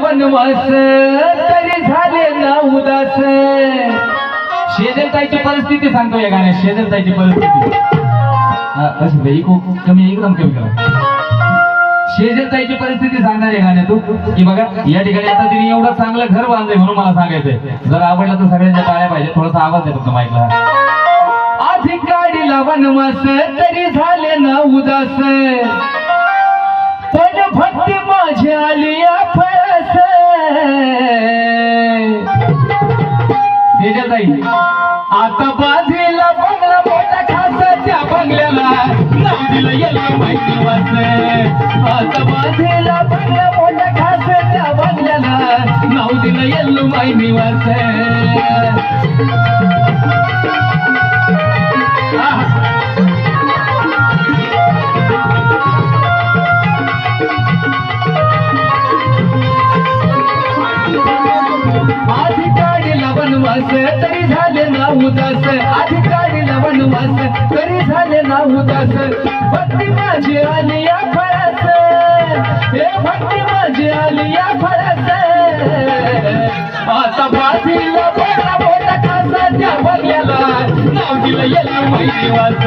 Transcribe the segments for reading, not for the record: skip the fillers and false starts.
वनवास तरी झाले ना उदास. शेजारताईची परिस्थिती सांगतो या गाण्यात. शेजारताईची परिस्थिती कशी बाई कमी एकदम कमी करा. शेजारताईची परिस्थिती सांगणार या गाण्यातून की बघा या ठिकाणी आता तिने एवढं चांगलं घर बांधलंय म्हणून मला सांगायचंय. जर आवडलं तर सगळ्यांच्या टाळ्या पाहिजे. थोडासा आवाज आहे फक्त माईकला. आधी काढीला वनवास तरी झाले ना उदास. पण भक्ती माझी आली फळस. शेजारताई आता बाजूला बंगला मोठा खास त्या बंगल्याला नाव दिलं येल्लो माई निवास. आता बाजूला बंगला मोठा खास त्या बंगल्याला नाव दिलं येल्लो माई निवास. आधी काढीला वनवास तरी झाले ना उदास. आधी काढीला वनवास तरी झाले ना उदास. भक्ती माझी आली या फळास. हे भक्ती माझी आली या फळास. आता बाजूला बंगला मोठा खासा त्या बंगल्याला नाव दिलं येल्लो माई निवास.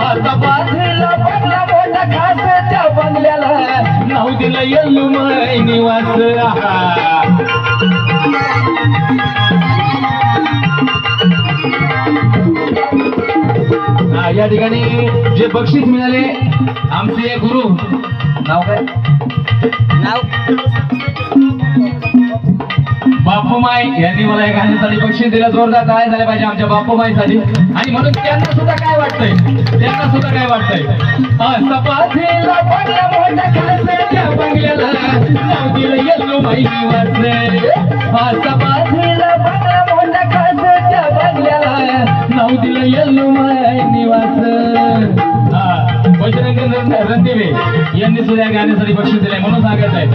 आता बाजूला बंगला मोठा खासा त्या बंगल्याला नाव दिलं येल्लो माई निवास. या ठिकाणी जे बक्षीस मिळाले आमचे गुरु नाव काय बापूमाई यांनी मला या गाण्यासाठी बक्षीस दिलं. जोरदार टाळ्या झाल्या पाहिजे आमच्या बापूमाईसाठी. आणि म्हणून त्यांना सुद्धा काय वाटतंय सपाथीला बंगला मोठा खास त्या बंगल्याला नाव दिलं येल्लो माई निवास. सपाथीला बंगला मोठा खास त्या बंगल्याला नाव दिलं येल्लो माई निवास. बजरंग रणदिवे यांनी सुद्धा या गाण्यासाठी बक्षीस दिलंय म्हणून सांगायचं आहे.